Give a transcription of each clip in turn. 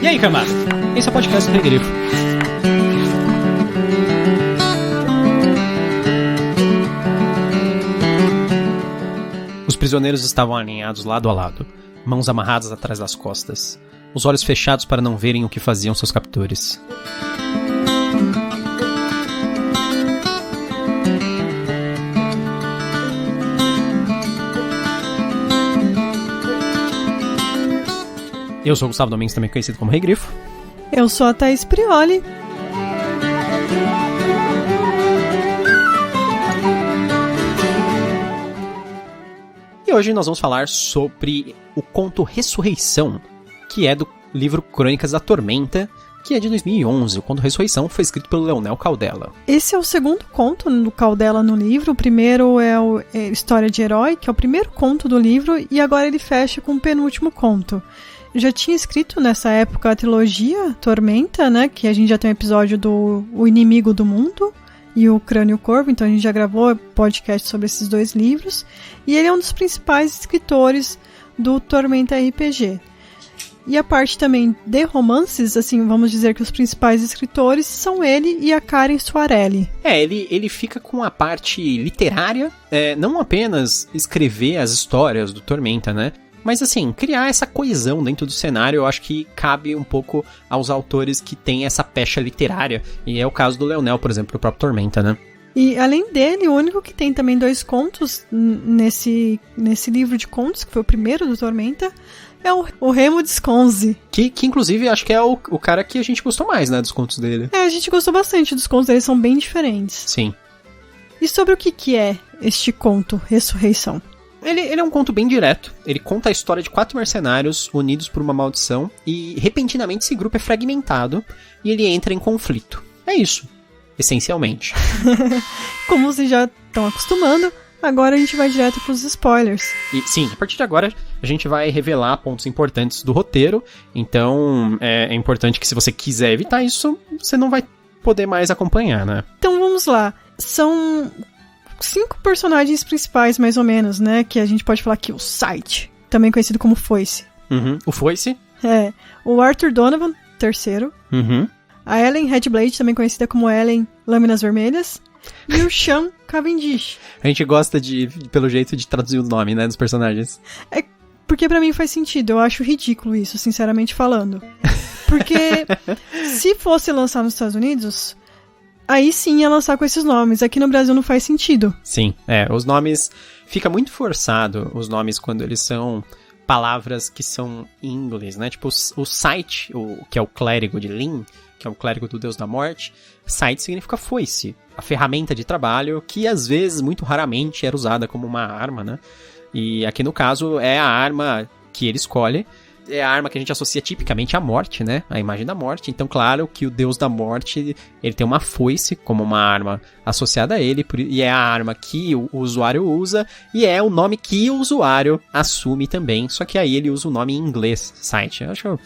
E aí, camada? Esse é o podcast do Regrifo. Os prisioneiros estavam alinhados lado a lado, mãos amarradas atrás das costas, os olhos fechados para não verem o que faziam seus captores. Eu sou o Gustavo Domingues, também conhecido como Regrifo. Eu sou a Thaís Prioli. E hoje nós vamos falar sobre o conto Ressurreição, que é do livro Crônicas da Tormenta, que é de 2011. O conto Ressurreição foi escrito pelo Leonel Caldela. Esse é o segundo conto do Caldela no livro. O primeiro é História de Herói, que é o primeiro conto do livro, e agora ele fecha com o penúltimo conto. Já tinha escrito nessa época a trilogia Tormenta, né, que a gente já tem um episódio do O Inimigo do Mundo e o Crânio Corvo, então a gente já gravou podcast sobre esses dois livros, e ele é um dos principais escritores do Tormenta RPG. E a parte também de romances, assim, vamos dizer que os principais escritores são ele e a Karen Soarelli. Ele fica com a parte literária, não apenas escrever as histórias do Tormenta, né? Mas assim, criar essa coesão dentro do cenário, eu acho que cabe um pouco aos autores que têm essa pecha literária. E é o caso do Leonel, por exemplo, o próprio Tormenta, né? E além dele, o único que tem também 2 contos nesse livro de contos, que foi o primeiro do Tormenta, é o Remo Desconze. Que inclusive acho que é o cara que a gente gostou mais, né, dos contos dele. A gente gostou bastante dos contos dele, são bem diferentes. Sim. E sobre o que é este conto, Ressurreição? Ele é um conto bem direto. Ele conta a história de 4 mercenários unidos por uma maldição e, repentinamente, esse grupo é fragmentado e ele entra em conflito. É isso, essencialmente. Como vocês já estão acostumando, agora a gente vai direto para os spoilers. E, sim, a partir de agora a gente vai revelar pontos importantes do roteiro. Então é importante que, se você quiser evitar isso, você não vai poder mais acompanhar, né? Então vamos lá. São 5 personagens principais, mais ou menos, né? Que a gente pode falar aqui, o Sight, também conhecido como Foice. Uhum. O Foice? O Arthur Donovan, terceiro. Uhum. A Ellen Redblade, também conhecida como Ellen Lâminas Vermelhas. E o Sean Cavendish. A gente gosta pelo jeito de traduzir o nome, né, dos personagens. Porque pra mim faz sentido, eu acho ridículo isso, sinceramente falando. Porque se fosse lançar nos Estados Unidos, aí sim ia lançar com esses nomes. Aqui no Brasil não faz sentido. Sim, os nomes... Fica muito forçado, os nomes, quando eles são palavras que são em inglês, né? Tipo, o Sight, que é o clérigo de Lin, que é o clérigo do Deus da Morte, Sight significa foice, a ferramenta de trabalho que, às vezes, muito raramente, era usada como uma arma, né? E aqui, no caso, é a arma que ele escolhe. É a arma que a gente associa tipicamente à morte, né? A imagem da morte. Então, claro que o Deus da Morte, ele tem uma foice como uma arma associada a ele, e é a arma que o usuário usa, e é o nome que o usuário assume também. Só que aí ele usa o nome em inglês, Sight. Eu acho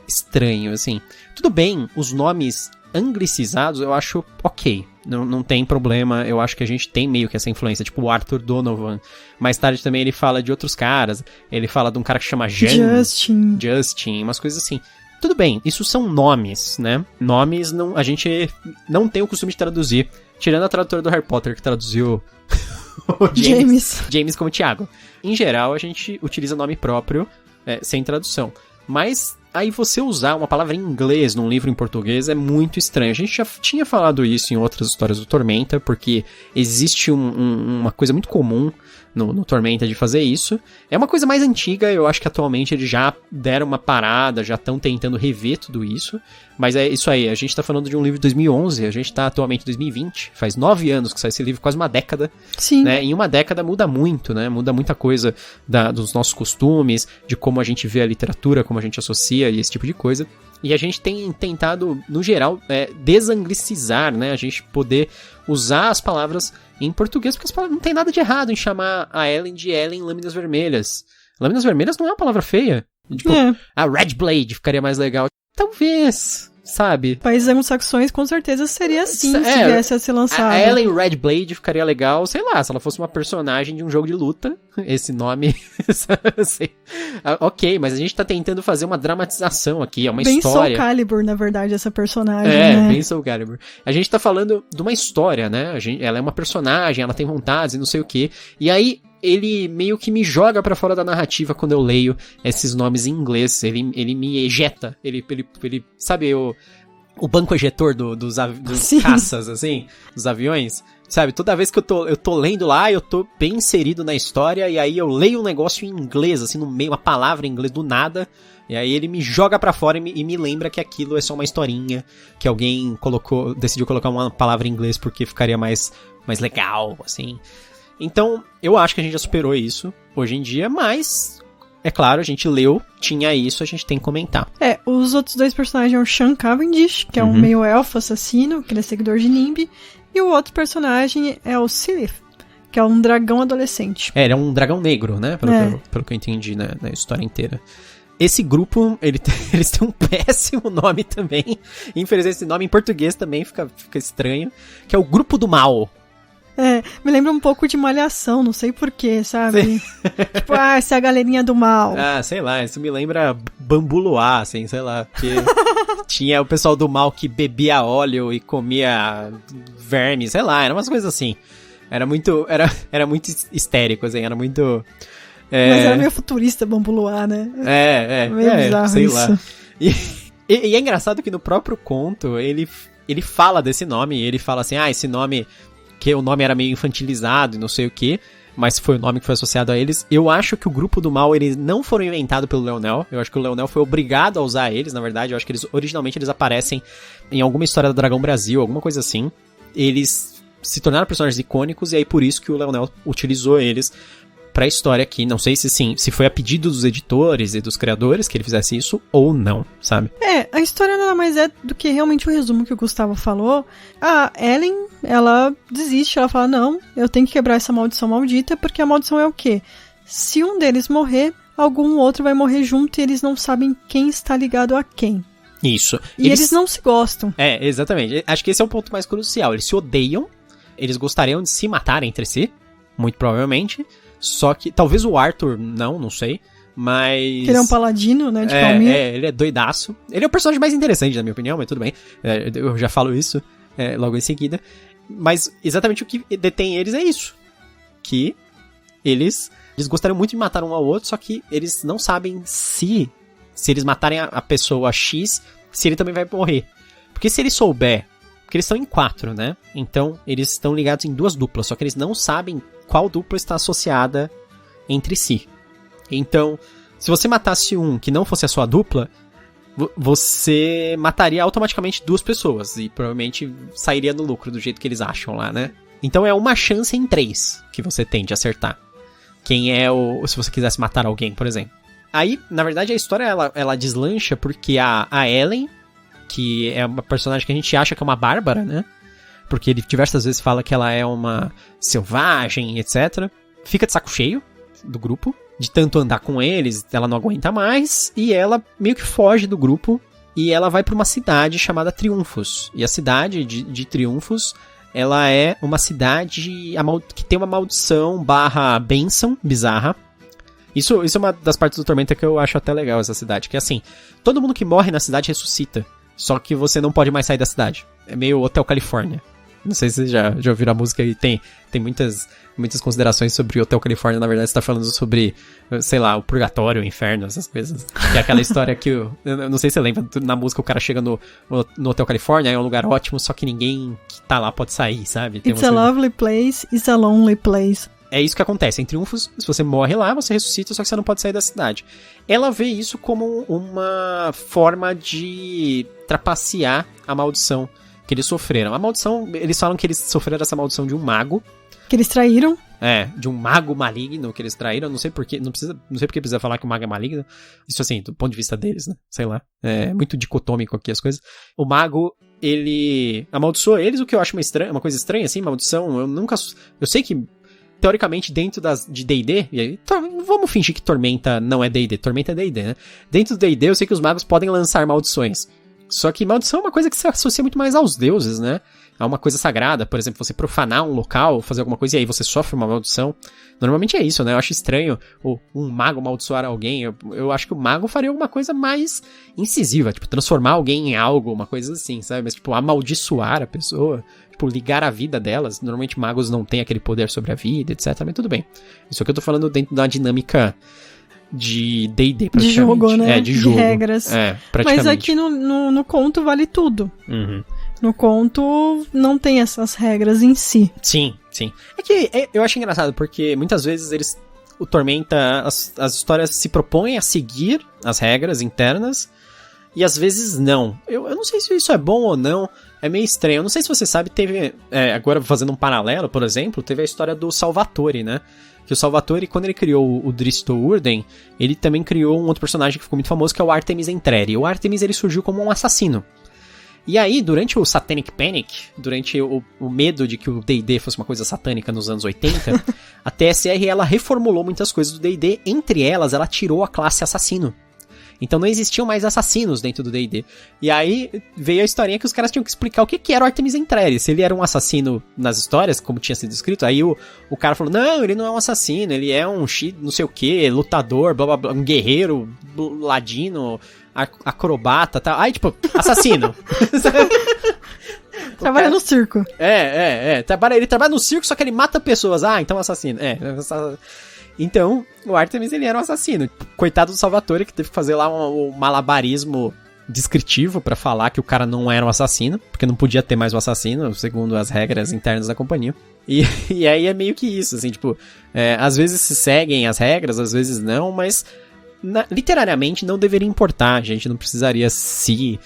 estranho, assim. Tudo bem, os nomes anglicizados eu acho ok. Não tem problema, eu acho que a gente tem meio que essa influência, tipo o Arthur Donovan. Mais tarde também ele fala de outros caras, ele fala de um cara que chama Justin, umas coisas assim. Tudo bem, isso são nomes, né? Nomes a gente não tem o costume de traduzir, tirando a tradutora do Harry Potter que traduziu o James como Thiago. Em geral, a gente utiliza nome próprio, sem tradução. Mas aí você usar uma palavra em inglês num livro em português é muito estranho. A gente já tinha falado isso em outras histórias do Tormenta, porque existe uma coisa muito comum no Tormenta de fazer isso. É uma coisa mais antiga, eu acho que atualmente eles já deram uma parada, já estão tentando rever tudo isso. Mas é isso aí, a gente tá falando de um livro de 2011, a gente tá atualmente em 2020, faz 9 anos que sai esse livro, quase uma década. Sim. Né? Em uma década muda muito, né? Muda muita coisa dos nossos costumes, de como a gente vê a literatura, como a gente associa e esse tipo de coisa. E a gente tem tentado, no geral, desanglicizar, né? A gente poder usar as palavras em português, porque as palavras, não tem nada de errado em chamar a Ellen de Ellen Lâminas Vermelhas. Lâminas Vermelhas não é uma palavra feia. Tipo, a Red Blade ficaria mais legal. Talvez, sabe? Países anglo-saxões com certeza seria assim, se viesse a ser lançado. A Ellen Redblade ficaria legal, sei lá, se ela fosse uma personagem de um jogo de luta, esse nome, sei. Ok, mas a gente tá tentando fazer uma dramatização aqui, é uma bem história. Bem Soul Calibur, na verdade, essa personagem, né? Bem Soul Calibur. A gente tá falando de uma história, né? Ela é uma personagem, ela tem vontades e não sei o quê, e aí ele meio que me joga pra fora da narrativa quando eu leio esses nomes em inglês. Ele me ejeta. Ele sabe, o banco ejetor dos caças, assim, dos aviões. Sabe, toda vez que eu tô lendo lá, eu tô bem inserido na história, e aí eu leio um negócio em inglês, assim, no meio, uma palavra em inglês do nada, e aí ele me joga pra fora e me lembra que aquilo é só uma historinha, que alguém decidiu colocar uma palavra em inglês porque ficaria mais legal, assim. Então, eu acho que a gente já superou isso hoje em dia, mas, é claro, a gente leu, tinha isso, a gente tem que comentar. Os outros dois personagens é o Sean Cavendish, que é um meio-elfo assassino, que ele é seguidor de Nimb, e o outro personagem é o Silith, que é um dragão adolescente. Ele é um dragão negro, né, pelo que eu entendi na história inteira. Esse grupo, eles têm um péssimo nome também, infelizmente esse nome em português também fica estranho, que é o Grupo do Mal. Me lembra um pouco de Malhação, não sei porquê, sabe? Tipo, essa é a galerinha do mal. Sei lá, isso me lembra Bambu Luar, assim, sei lá, porque tinha o pessoal do mal que bebia óleo e comia vermes, sei lá, eram umas coisas assim. Era muito histérico, assim, era muito... Mas era meio futurista Bambu Luar, né? Meio bizarro sei isso. lá. E é engraçado que no próprio conto, ele fala desse nome, ele fala assim, esse nome... que o nome era meio infantilizado e não sei o que, mas foi o nome que foi associado a eles. Eu acho que o Grupo do Mal, eles não foram inventados pelo Leonel, eu acho que o Leonel foi obrigado a usar eles, na verdade, eu acho que originalmente eles aparecem em alguma história do Dragão Brasil, alguma coisa assim. Eles se tornaram personagens icônicos e aí por isso que o Leonel utilizou eles pra história aqui. Não sei se foi a pedido dos editores e dos criadores que ele fizesse isso ou não, sabe? A história nada mais é do que realmente o resumo que o Gustavo falou. A Ellen, ela desiste, ela fala, não, eu tenho que quebrar essa maldição maldita, porque a maldição é o quê? Se um deles morrer, algum outro vai morrer junto e eles não sabem quem está ligado a quem. Isso. E eles não se gostam. Exatamente. Acho que esse é o ponto mais crucial. Eles se odeiam, eles gostariam de se matar entre si, muito provavelmente. Só que, talvez o Arthur, não sei, mas... Ele é um paladino, né, de Calmir. Ele é doidaço. Ele é o personagem mais interessante, na minha opinião, mas tudo bem. Eu já falo isso logo em seguida. Mas exatamente o que detém eles é isso. Que eles gostariam muito de matar um ao outro, só que eles não sabem se eles matarem a pessoa X, se ele também vai morrer. Porque se ele souber... Porque eles estão em 4, né? Então, eles estão ligados em 2 duplas, só que eles não sabem qual dupla está associada entre si. Então, se você matasse um que não fosse a sua dupla, você mataria automaticamente 2 pessoas e provavelmente sairia no lucro do jeito que eles acham lá, né? Então é uma chance em 3 que você tem de acertar. Quem é se você quisesse matar alguém, por exemplo. Aí, na verdade, a história ela deslancha porque a Ellen, que é uma personagem que a gente acha que é uma bárbara, né? Porque ele diversas vezes fala que ela é uma selvagem, etc. Fica de saco cheio do grupo, de tanto andar com eles, ela não aguenta mais, e ela meio que foge do grupo, e ela vai pra uma cidade chamada Triunfos. E a cidade de Triunfos, ela é uma cidade que tem uma maldição / bênção bizarra. Isso é uma das partes do Tormenta que eu acho até legal, essa cidade, que é assim, todo mundo que morre na cidade ressuscita. Só que você não pode mais sair da cidade. É meio Hotel Califórnia. Não sei se vocês já ouviram a música e tem muitas considerações sobre o Hotel Califórnia. Na verdade, você tá falando sobre, sei lá, o purgatório, o inferno, essas coisas. Que é aquela história que, eu não sei se você lembra, na música o cara chega no Hotel Califórnia, é um lugar ótimo, só que ninguém que tá lá pode sair, sabe? It's a lovely place, it's a lonely place. É isso que acontece. Em Triunfos, se você morre lá, você ressuscita, só que você não pode sair da cidade. Ela vê isso como uma forma de trapacear a maldição que eles sofreram. A maldição, eles falam que eles sofreram essa maldição de um mago. Que eles traíram. De um mago maligno que eles traíram. Não sei porquê, não sei porque precisa falar que o mago é maligno. Isso assim, do ponto de vista deles, né? Sei lá. É muito dicotômico aqui as coisas. O mago, ele amaldiçoou eles, o que eu acho uma coisa estranha, assim, maldição. Eu sei que teoricamente, dentro de D&D, e aí, vamos fingir que Tormenta não é D&D, Tormenta é D&D, né? Dentro do D&D, eu sei que os magos podem lançar maldições. Só que maldição é uma coisa que se associa muito mais aos deuses, né? É uma coisa sagrada, por exemplo, você profanar um local, fazer alguma coisa e aí você sofre uma maldição. Normalmente é isso, né? Eu acho estranho um mago amaldiçoar alguém. Eu acho que o mago faria alguma coisa mais incisiva, tipo, transformar alguém em algo, uma coisa assim, sabe? Mas, tipo, amaldiçoar a pessoa, tipo, ligar a vida delas. Normalmente magos não têm aquele poder sobre a vida, etc. Mas tudo bem. Isso aqui eu tô falando dentro da dinâmica de D&D, praticamente. De jogo, né? De jogo. De regras. Praticamente. Mas aqui no conto vale tudo. Uhum. No conto não tem essas regras em si. Sim. É que eu acho engraçado, porque muitas vezes o Tormenta, as histórias se propõem a seguir as regras internas, e às vezes não. Eu não sei se isso é bom ou não, é meio estranho. Eu não sei se você sabe, teve, agora fazendo um paralelo, por exemplo, teve a história do Salvatore, né? Que o Salvatore, quando ele criou o Dristo Urden, ele também criou um outro personagem que ficou muito famoso, que é o Artemis Entreri. O Artemis, ele surgiu como um assassino. E aí, durante o Satanic Panic, durante o medo de que o D&D fosse uma coisa satânica nos anos 80, a TSR, ela reformulou muitas coisas do D&D, entre elas, ela tirou a classe assassino. Então não existiam mais assassinos dentro do D&D. E aí veio a historinha que os caras tinham que explicar o que era o Artemis Entreri. Se ele era um assassino nas histórias, como tinha sido escrito, aí o cara falou, não, ele não é um assassino, ele é um não sei o que, lutador, blá blá blá, um guerreiro, ladino, acrobata, tá? Aí, tipo, assassino. Trabalha no circo. Ele trabalha no circo, só que ele mata pessoas. Ah, então assassino. Então, o Artemis, ele era um assassino. Coitado do Salvatore, que teve que fazer lá um malabarismo descritivo pra falar que o cara não era um assassino, porque não podia ter mais um assassino, segundo as regras internas da companhia. E aí é meio que isso, assim, tipo, às vezes se seguem as regras, às vezes não, mas literariamente não deveria importar, a gente não precisaria se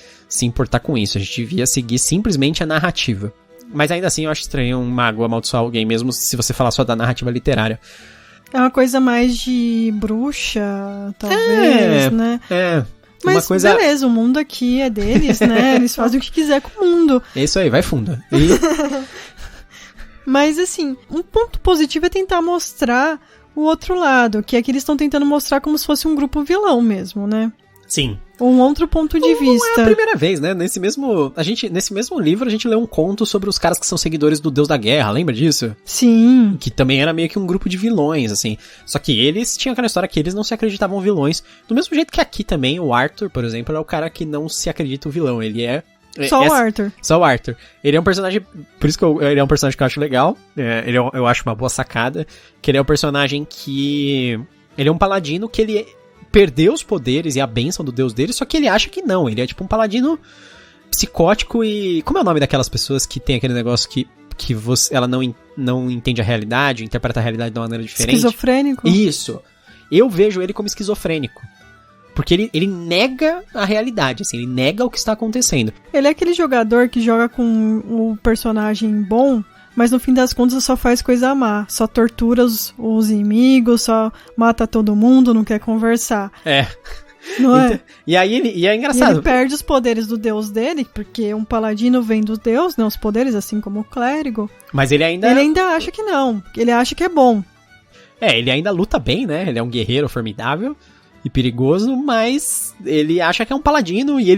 importar com isso, a gente devia seguir simplesmente a narrativa. Mas ainda assim eu acho estranho um mago amaldiçoar alguém, mesmo se você falar só da narrativa literária. É uma coisa mais de bruxa, talvez, né? Mas uma coisa... beleza, o mundo aqui é deles, né? Eles fazem o que quiser com o mundo. É isso aí, vai fundo. Mas assim, um ponto positivo é tentar mostrar o outro lado, que é que eles estão tentando mostrar como se fosse um grupo vilão mesmo, né? Sim. Um outro ponto de vista. Não é a primeira vez, né? Nesse mesmo livro a gente lê um conto sobre os caras que são seguidores do Deus da Guerra, lembra disso? Sim. Que também era meio que um grupo de vilões, assim. Só que eles tinham aquela história que eles não se acreditavam vilões. Do mesmo jeito que aqui também, o Arthur, por exemplo, é o cara que não se acredita o vilão. Ele é... Só o Arthur. Só o Arthur. Ele é um personagem... Por isso que ele é um personagem que eu acho legal. Eu acho uma boa sacada. Que ele é um personagem que... Ele é um paladino que ele... perdeu os poderes e a bênção do deus dele, só que ele acha que não, ele é tipo um paladino psicótico e... Como é o nome daquelas pessoas que tem aquele negócio que ela não entende a realidade, interpreta a realidade de uma maneira diferente? Esquizofrênico? Isso. Eu vejo ele como esquizofrênico. Porque ele nega a realidade, assim, ele nega o que está acontecendo. Ele é aquele jogador que joga com o personagem bom, mas no fim das contas só faz coisa má. Só tortura os inimigos, só mata todo mundo, não quer conversar. Não é? E aí e é engraçado. E ele perde os poderes do deus dele, porque um paladino vem do deus, né? Os poderes, assim como o clérigo. Mas ele ainda acha que não. Ele acha que é bom. Ele ainda luta bem, né? Ele é um guerreiro formidável e perigoso, mas ele acha que é um paladino e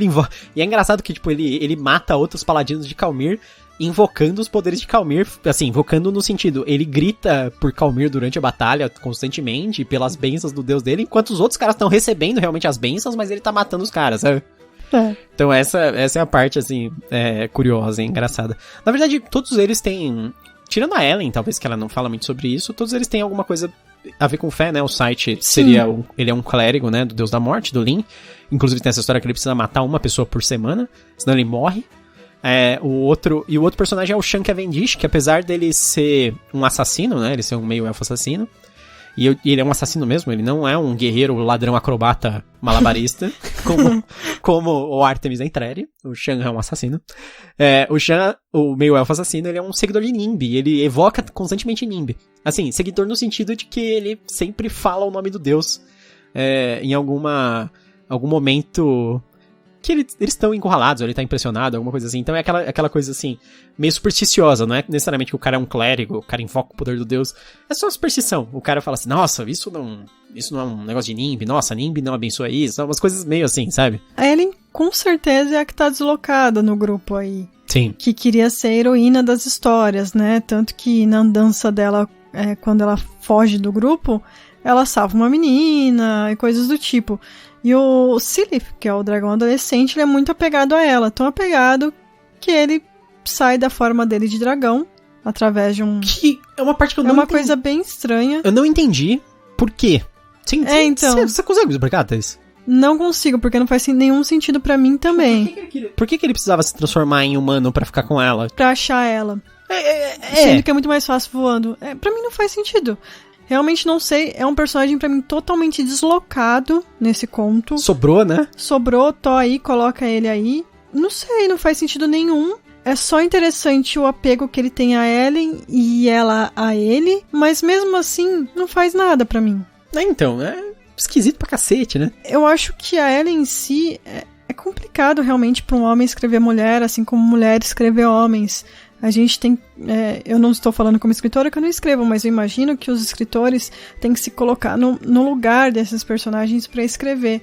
e é engraçado que, tipo, ele mata outros paladinos de Calmir invocando os poderes de Calmir, assim, invocando no sentido, ele grita por Calmir durante a batalha constantemente, pelas bênçãos do deus dele, enquanto os outros caras estão recebendo realmente as bênçãos, mas ele tá matando os caras, sabe? Então essa é a parte, assim, curiosa e engraçada. Na verdade, todos eles têm, tirando a Ellen, talvez, que ela não fala muito sobre isso, todos eles têm alguma coisa a ver com fé, né? O site seria... Ele é um clérigo, né? Do deus da morte, do Lin. Inclusive tem essa história que ele precisa matar uma pessoa por semana, senão ele morre. O outro personagem é o Shan Cavendish, que apesar dele ser um assassino, né? Ele ser um meio elfo assassino. E ele é um assassino mesmo, ele não é um guerreiro ladrão acrobata malabarista, como o Artemis Entreri. O Shan é um assassino. O Shan, o meio elfo assassino, ele é um seguidor de Nimbi, ele evoca constantemente Nimbi. Assim, seguidor no sentido de que ele sempre fala o nome do deus em algum momento que eles estão encurralados, ou ele tá impressionado, alguma coisa assim. Então é aquela coisa assim, meio supersticiosa, não é necessariamente que o cara é um clérigo, o cara invoca o poder do deus, é só superstição. O cara fala assim, nossa, isso não é um negócio de Nimbi, nossa, Nimbi não abençoa isso, são umas coisas meio assim, sabe? A Ellen com certeza é a que tá deslocada no grupo aí. Sim. Que queria ser a heroína das histórias, né? Tanto que na andança dela, quando ela foge do grupo, ela salva uma menina e coisas do tipo. E o Silith, que é o dragão adolescente, ele é muito apegado a ela. Tão apegado que ele sai da forma dele de dragão através de um... Que é uma parte que eu não entendi. Coisa bem estranha. Eu não entendi por quê. Sim, então... Você consegue me explicar, Thaís? Não consigo, porque não faz nenhum sentido pra mim também. Por que ele precisava se transformar em humano pra ficar com ela? Pra achar ela. Sendo que é muito mais fácil voando. Pra mim não faz sentido. Realmente não sei. É um personagem pra mim totalmente deslocado nesse conto. Sobrou, né? Sobrou, tô aí, coloca ele aí. Não sei, não faz sentido nenhum. É só interessante o apego que ele tem a Ellen e ela a ele. Mas mesmo assim, não faz nada pra mim. Então, é esquisito pra cacete, né? Eu acho que a Ellen em si é complicado realmente pra um homem escrever mulher, assim como mulher escrever homens. A gente tem... eu não estou falando como escritora que eu não escrevo, mas eu imagino que os escritores têm que se colocar no lugar desses personagens pra escrever.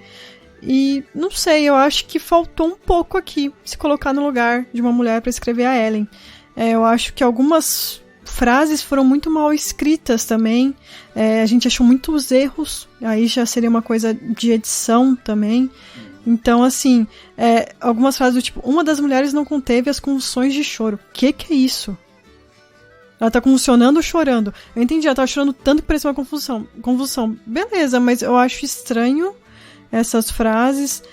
E, não sei, eu acho que faltou um pouco aqui se colocar no lugar de uma mulher pra escrever a Ellen. Eu acho que algumas frases foram muito mal escritas também. A gente achou muitos erros. Aí já seria uma coisa de edição também. Então, assim, algumas frases do tipo, uma das mulheres não conteve as convulsões de choro. Que é isso? Ela tá convulsionando ou chorando? Eu entendi, ela tava chorando tanto que parecia uma convulsão. Beleza, mas eu acho estranho essas frases.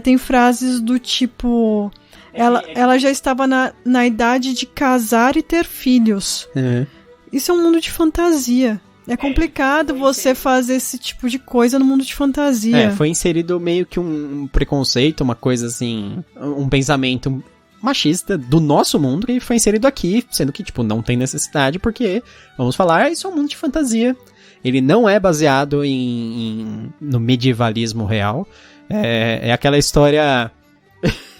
Tem frases do tipo... Ela já estava na idade de casar e ter filhos. Uhum. Isso é um mundo de fantasia. É complicado você fazer esse tipo de coisa no mundo de fantasia. Foi inserido meio que um preconceito, uma coisa assim, um pensamento machista do nosso mundo que foi inserido aqui, sendo que, tipo, não tem necessidade, porque, vamos falar, isso é um mundo de fantasia. Ele não é baseado no medievalismo real. É aquela história...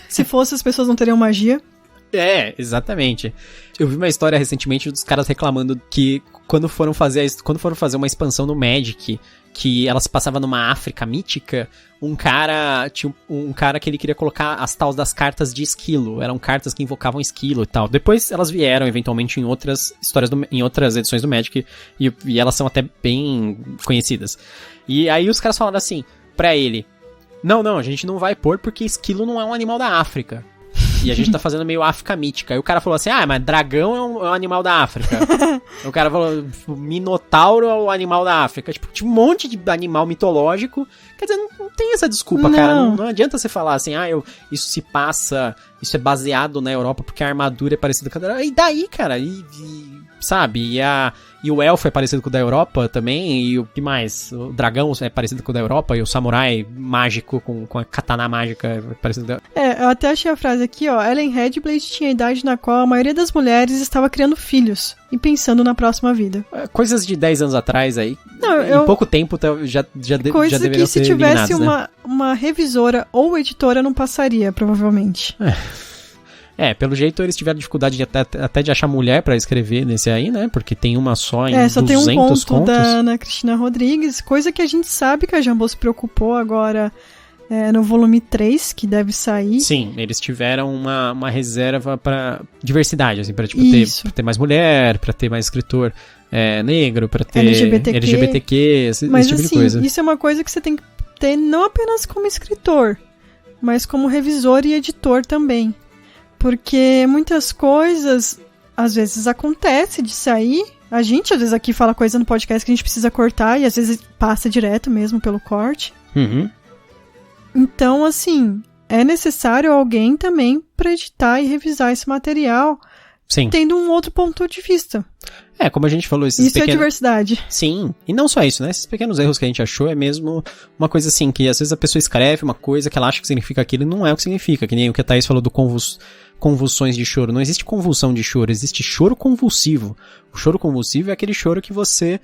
Se fosse, as pessoas não teriam magia. Exatamente. Eu vi uma história recentemente dos caras reclamando que quando foram fazer uma expansão no Magic, que ela se passava numa África mítica, tinha um cara que ele queria colocar as tais das cartas de esquilo. Eram cartas que invocavam esquilo e tal. Depois elas vieram, eventualmente, em outras histórias, em outras edições do Magic, e elas são até bem conhecidas. E aí os caras falaram assim, pra ele, não, a gente não vai pôr porque esquilo não é um animal da África. E a gente tá fazendo meio África mítica. Aí o cara falou assim, mas dragão é um animal da África. O cara falou, minotauro é o animal da África. Tipo, tinha um monte de animal mitológico. Quer dizer, não tem essa desculpa, não. Cara. Não adianta você falar assim, isso é baseado na Europa porque a armadura é parecida com a da Europa. E daí, cara? Sabe? E o elfo é parecido com o da Europa também. E o que mais? O dragão é parecido com o da Europa. E o samurai mágico com a katana mágica é parecido com o da... Eu até achei a frase aqui, ó. Ellen Redblade tinha a idade na qual a maioria das mulheres estava criando filhos e pensando na próxima vida. Coisas de 10 anos atrás aí. Em pouco tempo já deveriam ser eliminadas, que se tivesse uma revisora ou editora não passaria, provavelmente. Pelo jeito eles tiveram dificuldade até de achar mulher pra escrever nesse aí, né? Porque tem uma só em 200 só tem um conto contos. Da Ana Cristina Rodrigues, coisa que a gente sabe que a Jambô se preocupou agora no volume 3, que deve sair. Sim, eles tiveram uma reserva pra diversidade, assim, pra ter mais mulher, pra ter mais escritor negro, pra ter LGBTQ, esse tipo de coisa. Isso é uma coisa que você tem que ter não apenas como escritor, mas como revisor e editor também. Porque muitas coisas, às vezes, acontece de sair. A gente, às vezes, aqui fala coisa no podcast que a gente precisa cortar e, às vezes, passa direto mesmo pelo corte. Uhum. Então, assim, é necessário alguém também para editar e revisar esse material. Sim. Tendo um outro ponto de vista. Como a gente falou, isso é diversidade. Sim, e não só isso, né? Esses pequenos erros que a gente achou é mesmo uma coisa assim, que às vezes a pessoa escreve uma coisa que ela acha que significa aquilo e não é o que significa, que nem o que a Thaís falou do convulsões de choro. Não existe convulsão de choro, existe choro convulsivo. O choro convulsivo é aquele choro que você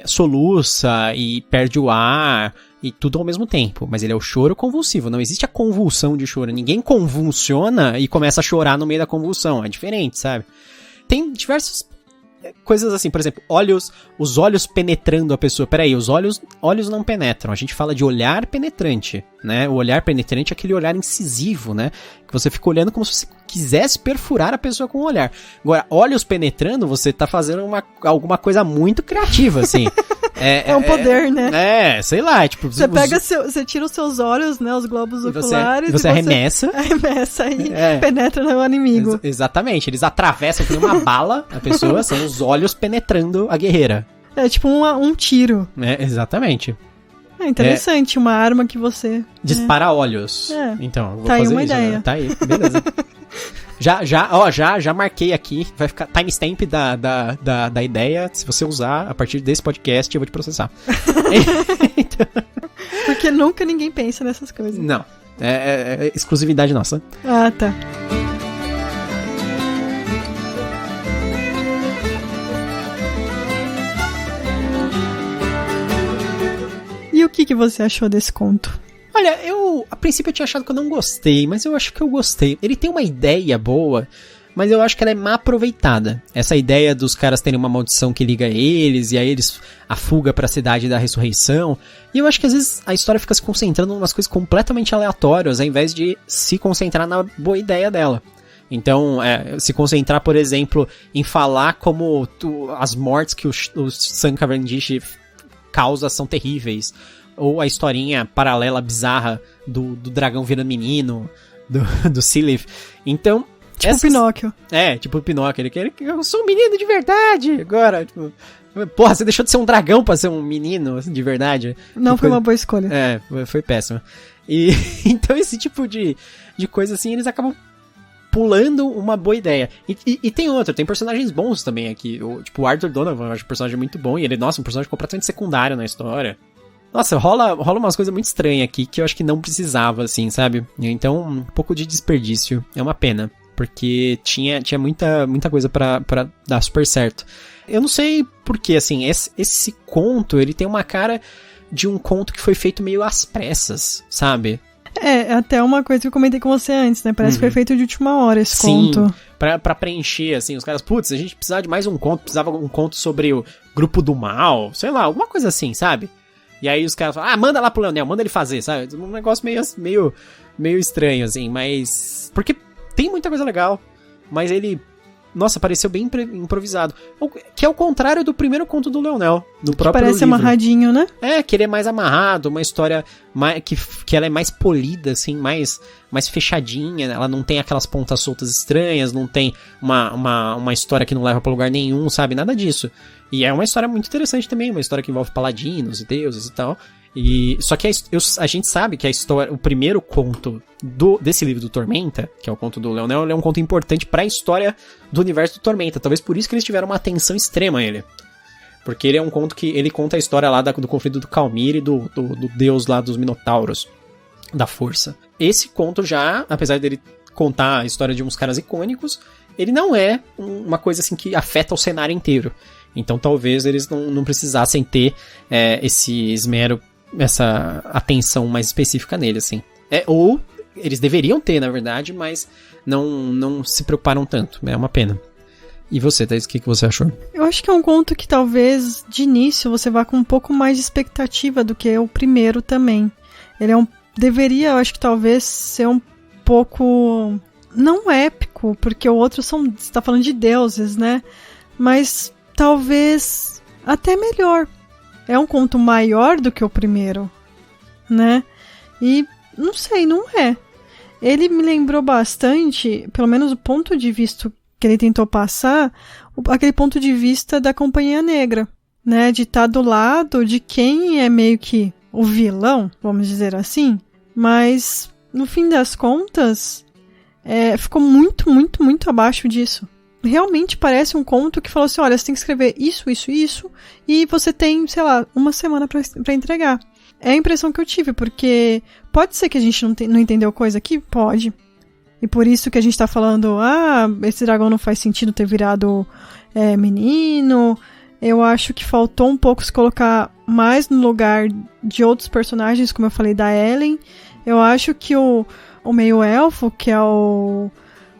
soluça e perde o ar e tudo ao mesmo tempo, mas ele é o choro convulsivo, não existe a convulsão de choro. Ninguém convulsiona e começa a chorar no meio da convulsão, é diferente, sabe? Tem diversos coisas assim, por exemplo, os olhos penetrando a pessoa. Peraí, os olhos não penetram. A gente fala de olhar penetrante, né? O olhar penetrante é aquele olhar incisivo, né? Que você fica olhando como se você quisesse perfurar a pessoa com o olhar. Agora, olhos penetrando, você tá fazendo alguma coisa muito criativa, assim. É um poder, né? Sei lá, tipo... Você tira os seus olhos, né, os globos oculares... Você arremessa. Arremessa e penetra no inimigo. Exatamente, eles atravessam como uma bala a pessoa, são os olhos penetrando a guerreira. É tipo um tiro. Exatamente. É interessante, uma arma que você... Dispara olhos. Então, vou fazer uma isso, ideia. Né? Tá aí, beleza. Já marquei aqui, vai ficar timestamp da ideia. Se você usar a partir desse podcast, eu vou te processar. Então... Porque nunca ninguém pensa nessas coisas. Não, é exclusividade nossa. Ah, tá. E o que você achou desse conto? Olha, a princípio eu tinha achado que eu não gostei, mas eu acho que eu gostei. Ele tem uma ideia boa, mas eu acho que ela é mal aproveitada. Essa ideia dos caras terem uma maldição que liga eles, e aí a fuga pra cidade da ressurreição. E eu acho que às vezes a história fica se concentrando em umas coisas completamente aleatórias, ao invés de se concentrar na boa ideia dela. Então, se concentrar, por exemplo, em falar como as mortes que o Sam Cavendish causa são terríveis. Ou a historinha paralela bizarra do dragão virando menino, do Silith. Então... Tipo o Pinóquio. Tipo o Pinóquio. Ele quer que eu sou um menino de verdade agora. Tipo, porra, você deixou de ser um dragão pra ser um menino de verdade? Não foi uma boa escolha. Foi péssimo. E então esse tipo de coisa assim, eles acabam pulando uma boa ideia. E tem personagens bons também aqui. Tipo o Arthur Donovan, eu acho um personagem muito bom. E ele, nossa, um personagem completamente secundário na história. Nossa, rola umas coisas muito estranhas aqui que eu acho que não precisava, assim, sabe? Então, um pouco de desperdício. É uma pena. Porque tinha muita coisa pra dar super certo. Eu não sei porquê, assim, esse conto, ele tem uma cara de um conto que foi feito meio às pressas, sabe? Até uma coisa que eu comentei com você antes, né? Parece que foi feito de última hora esse conto. Sim, pra preencher, assim, os caras, putz, a gente precisava de mais um conto, precisava de um conto sobre o grupo do mal, sei lá, alguma coisa assim, sabe? E aí os caras falam, manda lá pro Leonel, manda ele fazer, sabe? Um negócio meio estranho, assim, mas... Porque tem muita coisa legal, mas ele... Nossa, pareceu bem improvisado. Que é o contrário do primeiro conto do Leonel, do próprio parece livro. Amarradinho, né? Que ele é mais amarrado, uma história que ela é mais polida, assim, mais fechadinha. Ela não tem aquelas pontas soltas estranhas, não tem uma história que não leva pra lugar nenhum, sabe? Nada disso. E é uma história muito interessante também, uma história que envolve paladinos e deuses e tal. Só que a gente sabe que a história, o primeiro conto desse livro do Tormenta, que é o conto do Leonel, ele é um conto importante pra história do universo do Tormenta. Talvez por isso que eles tiveram uma atenção extrema a ele. Porque ele é um conto que ele conta a história lá do conflito do Calmir e do deus lá dos Minotauros, da força. Esse conto já, apesar dele contar a história de uns caras icônicos, ele não é uma coisa assim que afeta o cenário inteiro. Então talvez eles não precisassem ter esse esmero, essa atenção mais específica nele, assim. Ou eles deveriam ter, na verdade, mas não se preocuparam tanto. É uma pena. E você, Thaís, o que você achou? Eu acho que é um conto que talvez, de início, você vá com um pouco mais de expectativa do que o primeiro também. Ele deveria, eu acho que talvez, ser um pouco... Não épico, porque o outro você tá falando de deuses, né? Mas... talvez até melhor. É um conto maior do que o primeiro, né? E não sei, não é. Ele me lembrou bastante, pelo menos o ponto de vista que ele tentou passar, aquele ponto de vista da Companhia Negra, né? De estar do lado de quem é meio que o vilão, vamos dizer assim. Mas, no fim das contas, ficou muito, muito, muito abaixo disso. Realmente parece um conto que falou assim, olha, você tem que escrever isso, isso, isso, e você tem, sei lá, uma semana pra entregar. É a impressão que eu tive, porque pode ser que a gente não entendeu coisa aqui? Pode. E por isso que a gente tá falando, esse dragão não faz sentido ter virado menino. Eu acho que faltou um pouco se colocar mais no lugar de outros personagens, como eu falei, da Ellen. Eu acho que o meio-elfo, que é o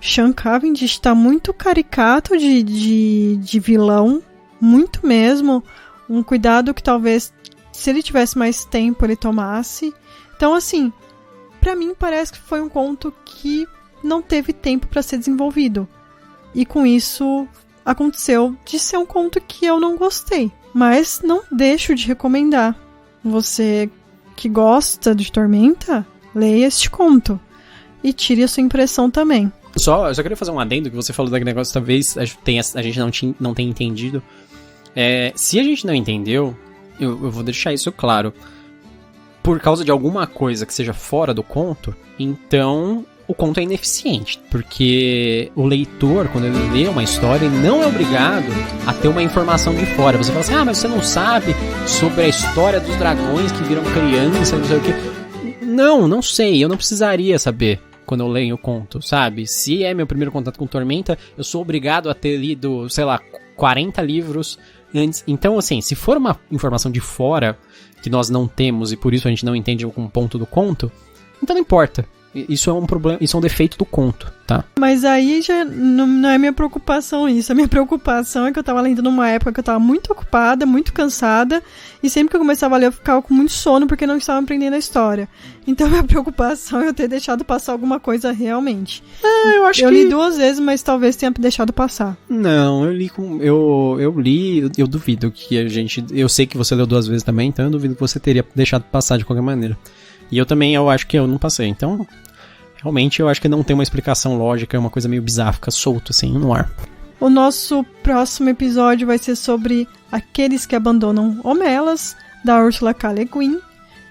Sean Cavendish tá muito caricato de vilão, muito mesmo. Um cuidado que talvez, se ele tivesse mais tempo, ele tomasse. Então, assim, pra mim parece que foi um conto que não teve tempo pra ser desenvolvido. E com isso, aconteceu de ser um conto que eu não gostei. Mas não deixo de recomendar. Você que gosta de Tormenta, leia este conto. E tire a sua impressão também. Eu só queria fazer um adendo que você falou daquele negócio, talvez a gente não tenha entendido. Se a gente não entendeu, eu vou deixar isso claro. Por causa de alguma coisa que seja fora do conto, então o conto é ineficiente. Porque o leitor, quando ele lê uma história, ele não é obrigado a ter uma informação de fora. Você fala assim, mas você não sabe sobre a história dos dragões que viram criança, não sei o quê. Não sei, eu não precisaria saber quando eu leio o conto, sabe? Se é meu primeiro contato com Tormenta, eu sou obrigado a ter lido, 40 livros antes. Então, assim, se for uma informação de fora que nós não temos e por isso a gente não entende algum ponto do conto, então não importa. Isso é um problema, isso é um defeito do conto, tá? Mas aí já não é minha preocupação isso. A minha preocupação é que eu tava lendo numa época que eu tava muito ocupada, muito cansada, e sempre que eu começava a ler eu ficava com muito sono porque não estava aprendendo a história. Então a minha preocupação é eu ter deixado passar alguma coisa realmente. Eu li 2 vezes, mas talvez tenha deixado passar. Não, eu duvido que eu sei que você leu 2 vezes também, então eu duvido que você teria deixado passar de qualquer maneira. E eu acho que eu não passei, então realmente eu acho que não tem uma explicação lógica, é uma coisa meio bizarra, fica solto assim no ar. O nosso próximo episódio vai ser sobre Aqueles que Abandonam Homelas, da Ursula K. Le Guin,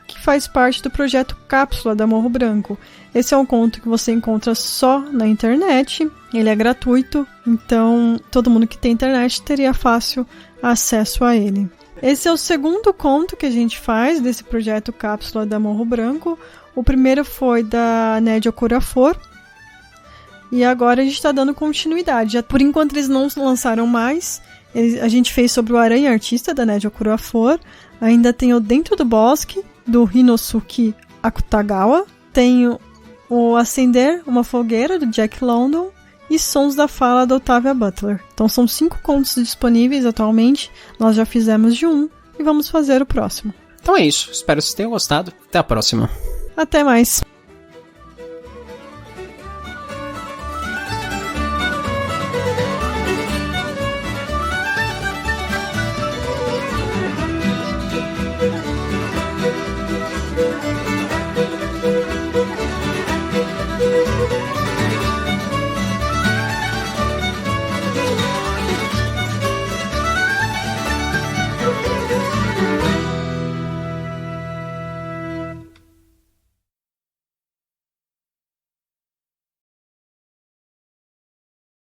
que faz parte do projeto Cápsula da Morro Branco. Esse é um conto que você encontra só na internet, ele é gratuito, então todo mundo que tem internet teria fácil acesso a ele. Esse é o segundo conto que a gente faz desse projeto Cápsula da Morro Branco. O primeiro foi da Nédia Okorafor. E agora a gente está dando continuidade. Por enquanto eles não lançaram mais. A gente fez sobre o Aranha Artista, da Nédia Okorafor. Ainda tem o Dentro do Bosque, do Hinosuke Akutagawa. Tem o Acender uma Fogueira, do Jack London. E Sons da Fala, da Octavia Butler. Então são 5 contos disponíveis atualmente. Nós já fizemos de um e vamos fazer o próximo. Então é isso. Espero que vocês tenham gostado. Até a próxima. Até mais.